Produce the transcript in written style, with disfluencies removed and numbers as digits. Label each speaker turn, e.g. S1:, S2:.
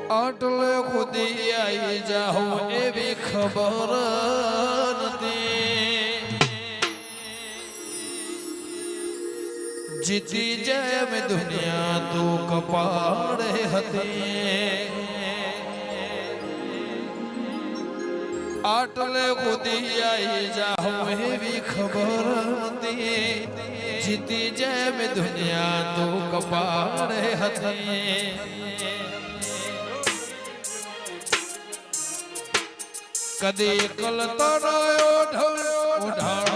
S1: આટલે ખુદી આવી જાઉં એવી ખબર નથી જીતી જાય મેં દુનિયા તું કપાળે હતી આટલે ખુદી આવી જાઉં એવી ખબર નથી જીતી જાય મેં દુનિયા તું કપાળે હતી કદી કલતર ઓઢાળ